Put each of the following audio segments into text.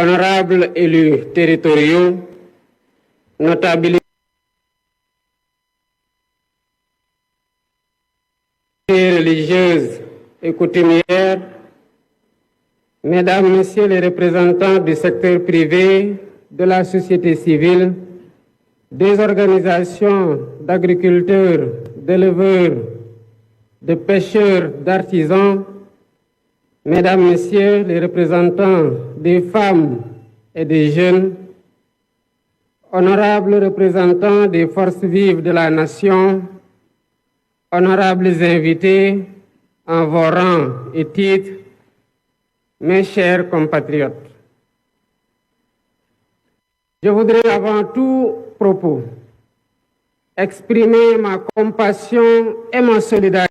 honorables élus territoriaux, notabilités religieuses et coutumières, Mesdames, Messieurs les représentants du secteur privé, de la société civile, des organisations d'agriculteurs, d'éleveurs, de pêcheurs, d'artisans, Mesdames, Messieurs les représentants des femmes et des jeunes, honorables représentants des forces vives de la nation, honorables invités en vos rangs et titres, mes chers compatriotes. Je voudrais avant tout propos exprimer ma compassion et ma solidarité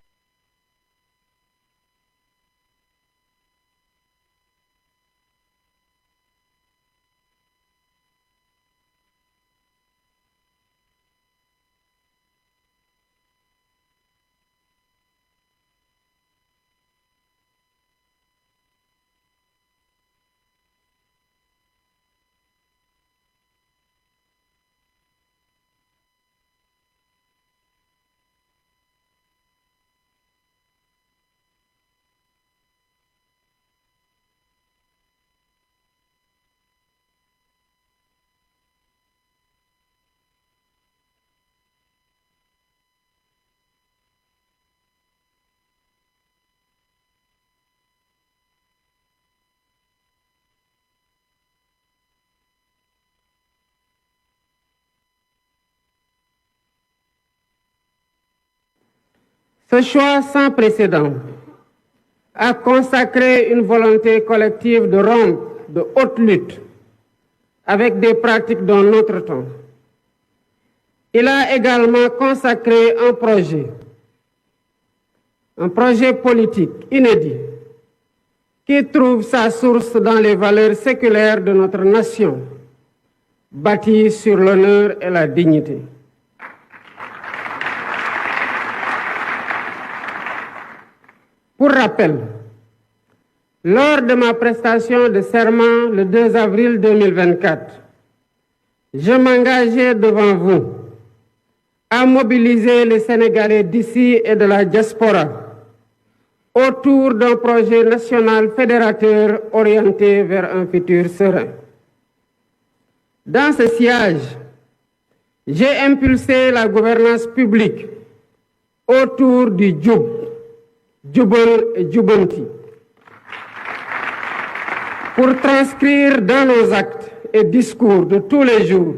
Ce choix sans précédent a consacré une volonté collective de rompre de haute lutte avec des pratiques d'un autre temps. Il a également consacré un projet politique inédit qui trouve sa source dans les valeurs séculaires de notre nation, bâties sur l'honneur et la dignité. Pour rappel, lors de ma prestation de serment le 2 avril 2024, je m'engageais devant vous à mobiliser les Sénégalais d'ici et de la diaspora autour d'un projet national fédérateur orienté vers un futur serein. Dans ce sillage, j'ai impulsé la gouvernance publique autour du Djoub, Djoubal et Djoubanti, pour transcrire dans nos actes et discours de tous les jours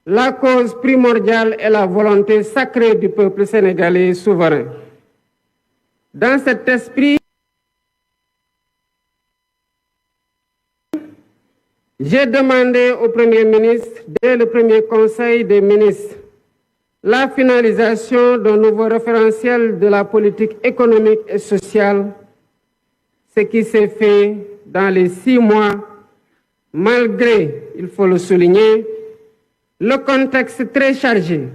la cause primordiale et la volonté sacrée du peuple sénégalais souverain. Dans cet esprit, j'ai demandé au Premier ministre, dès le premier Conseil des ministres, la finalisation d'un nouveau référentiel de la politique économique et sociale, ce qui s'est fait dans les 6 mois, malgré, il faut le souligner, le contexte très chargé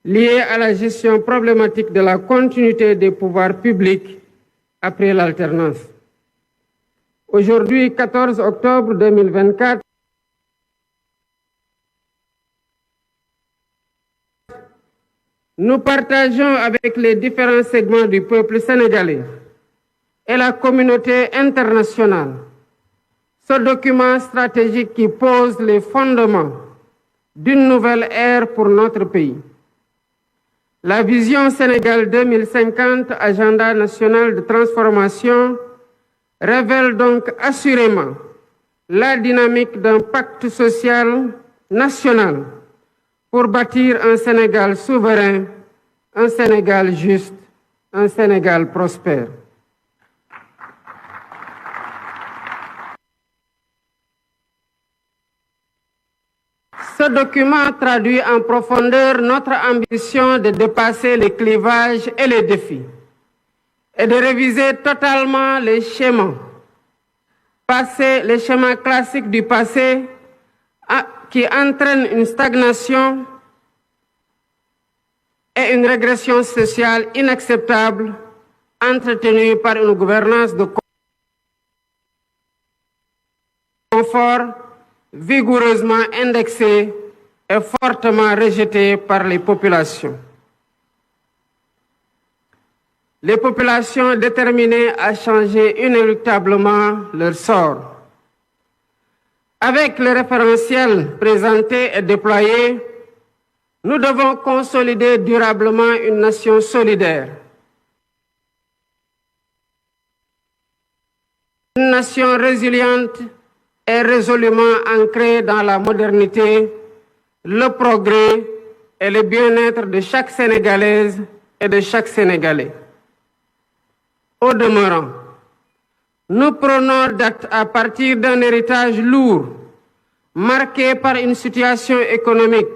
lié à la gestion problématique de la continuité des pouvoirs publics après l'alternance. Aujourd'hui, 14 octobre 2024, nous partageons avec les différents segments du peuple sénégalais et la communauté internationale ce document stratégique qui pose les fondements d'une nouvelle ère pour notre pays. La vision Sénégal 2050, agenda national de transformation, révèle donc assurément la dynamique d'un pacte social national pour bâtir un Sénégal souverain, un Sénégal juste, un Sénégal prospère. Ce document traduit en profondeur notre ambition de dépasser les clivages et les défis et de réviser totalement les schémas classiques du passé qui entraînent une stagnation et une régression sociale inacceptable entretenue par une gouvernance de confort, vigoureusement indexé et fortement rejeté par les populations. Les populations déterminées à changer inéluctablement leur sort. Avec le référentiel présenté et déployé, nous devons consolider durablement une nation solidaire. Une nation résiliente et résolument ancrée dans la modernité, le progrès et le bien-être de chaque Sénégalaise et de chaque Sénégalais. Au demeurant, nous prenons date à partir d'un héritage lourd, marqué par une situation économique,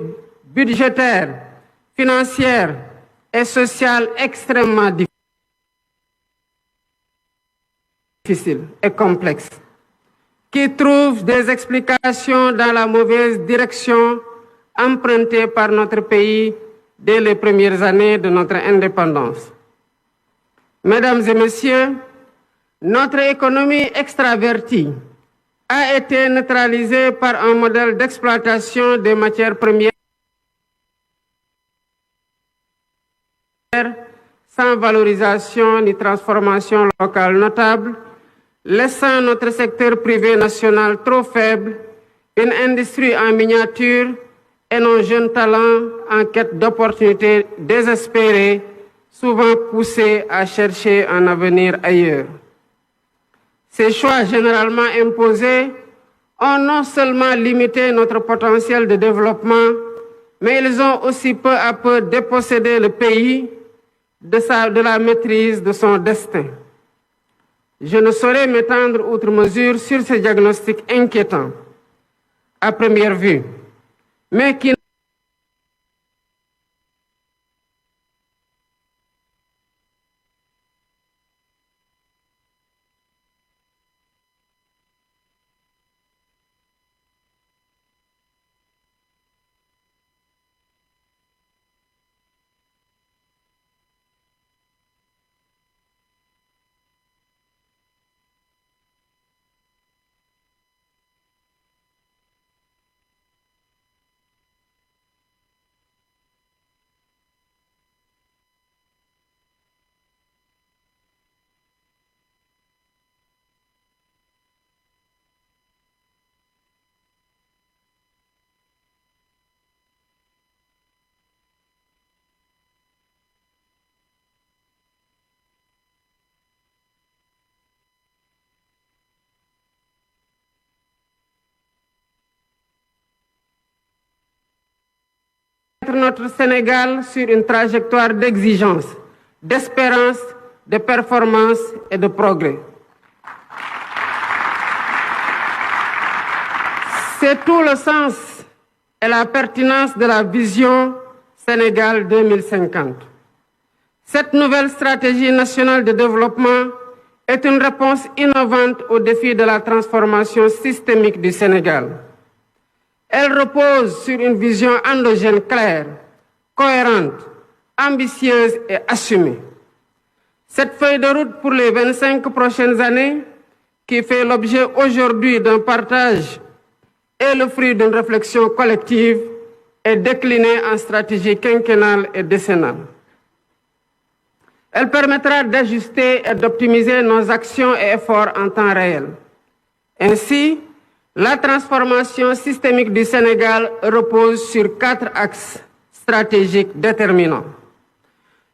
budgétaire, financière et sociale extrêmement difficile et complexe, qui trouve des explications dans la mauvaise direction empruntée par notre pays dès les premières années de notre indépendance. Mesdames et Messieurs, notre économie extravertie a été neutralisée par un modèle d'exploitation des matières premières sans valorisation ni transformation locale notable, laissant notre secteur privé national trop faible, une industrie en miniature et nos jeunes talents en quête d'opportunités désespérées, souvent poussés à chercher un avenir ailleurs. Ces choix généralement imposés ont non seulement limité notre potentiel de développement, mais ils ont aussi peu à peu dépossédé le pays de la maîtrise de son destin. Je ne saurais m'étendre outre mesure sur ces diagnostics inquiétants, à première vue, mais qui notre Sénégal sur une trajectoire d'exigence, d'espérance, de performance et de progrès. C'est tout le sens et la pertinence de la vision Sénégal 2050. Cette nouvelle stratégie nationale de développement est une réponse innovante aux défis de la transformation systémique du Sénégal. Elle repose sur une vision endogène claire, cohérente, ambitieuse et assumée. Cette feuille de route pour les 25 prochaines années, qui fait l'objet aujourd'hui d'un partage et le fruit d'une réflexion collective, est déclinée en stratégie quinquennale et décennale. Elle permettra d'ajuster et d'optimiser nos actions et efforts en temps réel. Ainsi, la transformation systémique du Sénégal repose sur 4 axes stratégiques déterminants.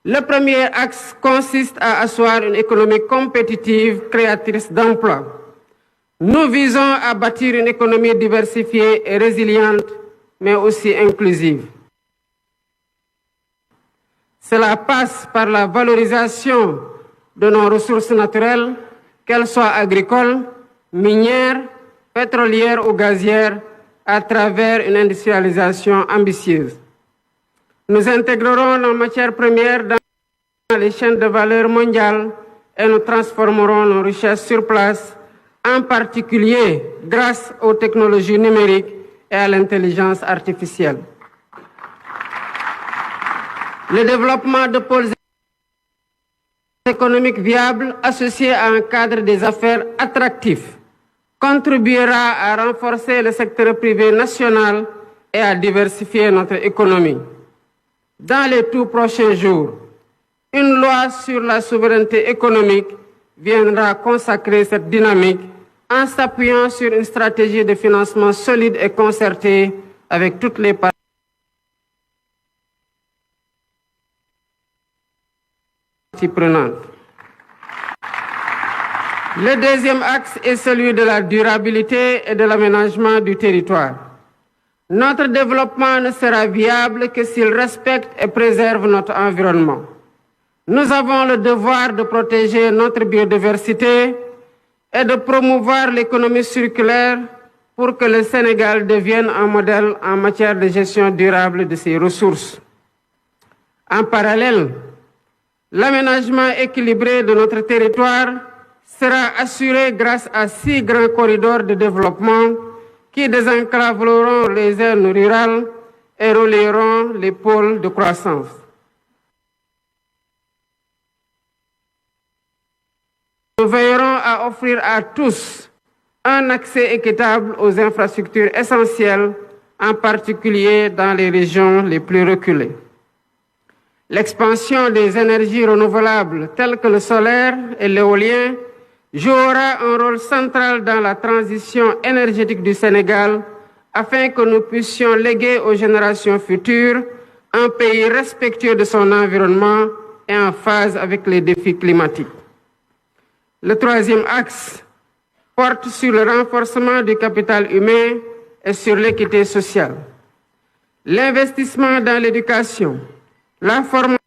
Le premier axe consiste à asseoir une économie compétitive, créatrice d'emplois. Nous visons à bâtir une économie diversifiée et résiliente, mais aussi inclusive. Cela passe par la valorisation de nos ressources naturelles, qu'elles soient agricoles, minières, pétrolières ou gazières, à travers une industrialisation ambitieuse. Nous intégrerons nos matières premières dans les chaînes de valeur mondiales et nous transformerons nos richesses sur place, en particulier grâce aux technologies numériques et à l'intelligence artificielle. Le développement de pôles économiques viables associés à un cadre des affaires attractif contribuera à renforcer le secteur privé national et à diversifier notre économie. Dans les tout prochains jours, une loi sur la souveraineté économique viendra consacrer cette dynamique en s'appuyant sur une stratégie de financement solide et concertée avec toutes les parties prenantes. Le deuxième axe est celui de la durabilité et de l'aménagement du territoire. Notre développement ne sera viable que s'il respecte et préserve notre environnement. Nous avons le devoir de protéger notre biodiversité et de promouvoir l'économie circulaire pour que le Sénégal devienne un modèle en matière de gestion durable de ses ressources. En parallèle, l'aménagement équilibré de notre territoire sera assuré grâce à 6 grands corridors de développement qui désenclaveront les zones rurales et relieront les pôles de croissance. Nous veillerons à offrir à tous un accès équitable aux infrastructures essentielles, en particulier dans les régions les plus reculées. L'expansion des énergies renouvelables telles que le solaire et l'éolien jouera un rôle central dans la transition énergétique du Sénégal afin que nous puissions léguer aux générations futures un pays respectueux de son environnement et en phase avec les défis climatiques. Le troisième axe porte sur le renforcement du capital humain et sur l'équité sociale. L'investissement dans l'éducation, la formation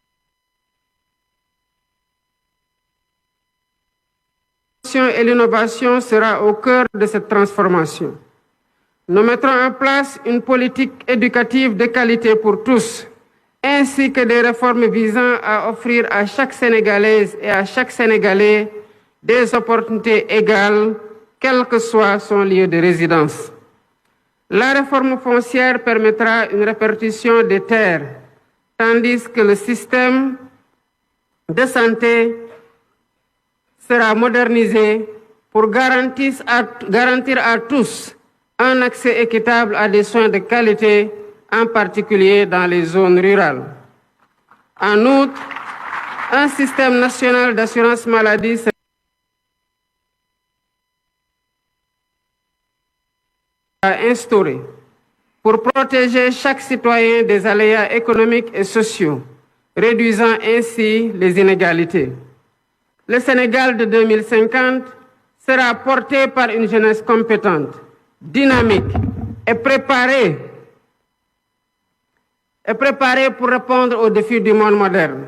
et l'innovation sera au cœur de cette transformation. Nous mettrons en place une politique éducative de qualité pour tous, ainsi que des réformes visant à offrir à chaque Sénégalaise et à chaque Sénégalais des opportunités égales, quel que soit son lieu de résidence. La réforme foncière permettra une répartition des terres, tandis que le système de santé sera modernisé pour garantir à tous un accès équitable à des soins de qualité, en particulier dans les zones rurales. En outre, un système national d'assurance maladie sera instauré pour protéger chaque citoyen des aléas économiques et sociaux, réduisant ainsi les inégalités. Le Sénégal de 2050 sera porté par une jeunesse compétente, dynamique et préparée pour répondre aux défis du monde moderne.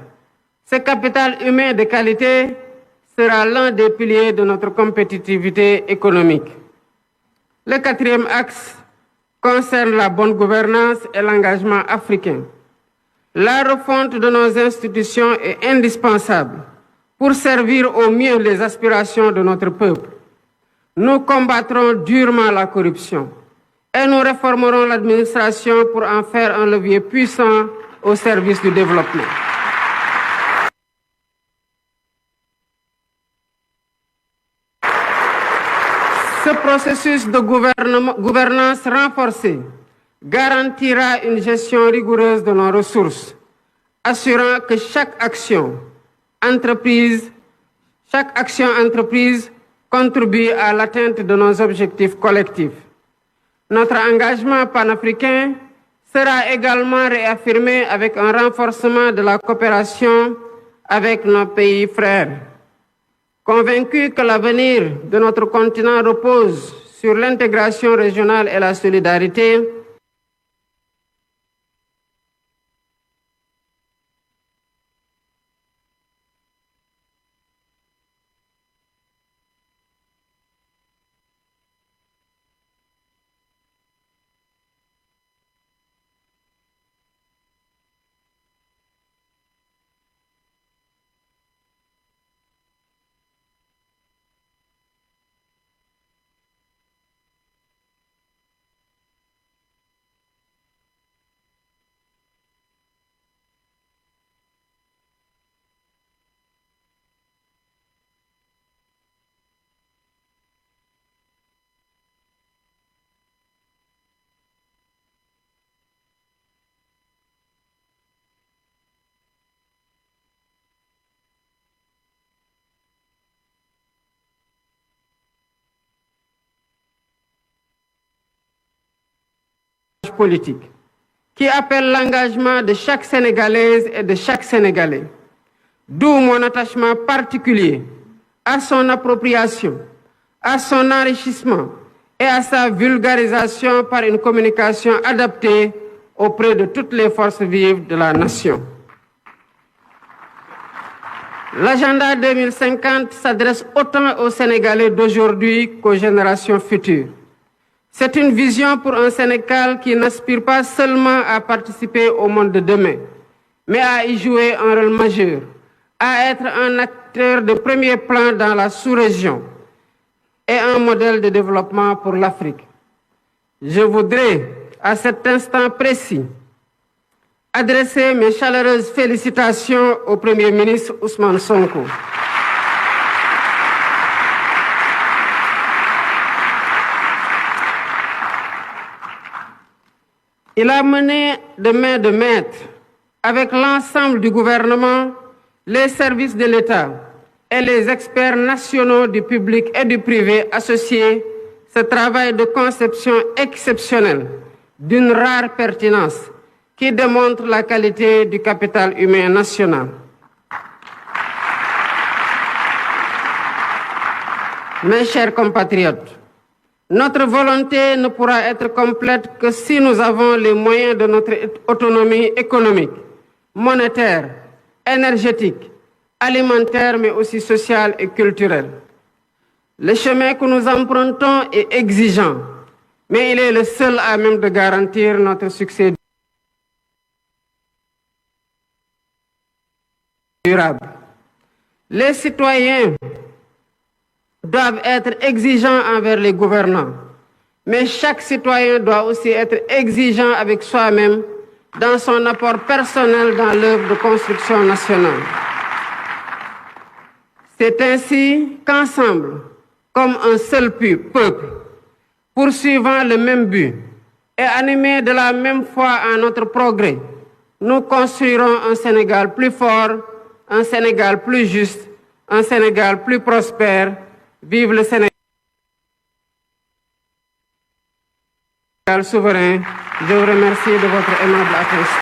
Ce capital humain de qualité sera l'un des piliers de notre compétitivité économique. Le quatrième axe concerne la bonne gouvernance et l'engagement africain. La refonte de nos institutions est indispensable pour servir au mieux les aspirations de notre peuple. Nous combattrons durement la corruption et nous réformerons l'administration pour en faire un levier puissant au service du développement. Ce processus de gouvernance renforcée garantira une gestion rigoureuse de nos ressources, assurant que chaque action entreprise contribue à l'atteinte de nos objectifs collectifs. Notre engagement panafricain sera également réaffirmé avec un renforcement de la coopération avec nos pays frères. Convaincus que l'avenir de notre continent repose sur l'intégration régionale et la solidarité, politique, qui appelle l'engagement de chaque Sénégalaise et de chaque Sénégalais. D'où mon attachement particulier à son appropriation, à son enrichissement et à sa vulgarisation par une communication adaptée auprès de toutes les forces vives de la nation. L'agenda 2050 s'adresse autant aux Sénégalais d'aujourd'hui qu'aux générations futures. C'est une vision pour un Sénégal qui n'aspire pas seulement à participer au monde de demain, mais à y jouer un rôle majeur, à être un acteur de premier plan dans la sous-région et un modèle de développement pour l'Afrique. Je voudrais, à cet instant précis, adresser mes chaleureuses félicitations au Premier ministre Ousmane Sonko. Il a mené de main de maître avec l'ensemble du gouvernement, les services de l'État et les experts nationaux du public et du privé associés ce travail de conception exceptionnel d'une rare pertinence qui démontre la qualité du capital humain national. Mes chers compatriotes, notre volonté ne pourra être complète que si nous avons les moyens de notre autonomie économique, monétaire, énergétique, alimentaire, mais aussi sociale et culturelle. Le chemin que nous empruntons est exigeant, mais il est le seul à même de garantir notre succès durable. Les citoyens doivent être exigeants envers les gouvernants, mais chaque citoyen doit aussi être exigeant avec soi-même dans son apport personnel dans l'œuvre de construction nationale. C'est ainsi qu'ensemble, comme un seul peuple, poursuivant le même but et animés de la même foi en notre progrès, nous construirons un Sénégal plus fort, un Sénégal plus juste, un Sénégal plus prospère. Vive le Sénégal souverain. Je vous remercie de votre aimable attention.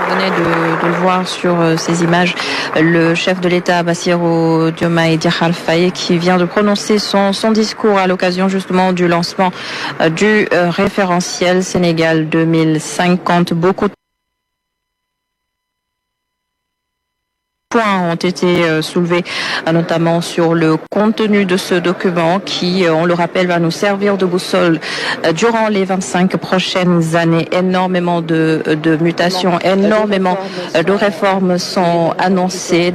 Vous venez de le voir sur ces images, le chef de l'État Bassirou Diomaye Diakhar Faye qui vient de prononcer son discours à l'occasion justement du lancement du référentiel Sénégal 2050. Beaucoup de points ont été soulevés, notamment sur le contenu de ce document qui, on le rappelle, va nous servir de boussole durant les 25 prochaines années. Énormément de mutations, énormément de réformes sont annoncées.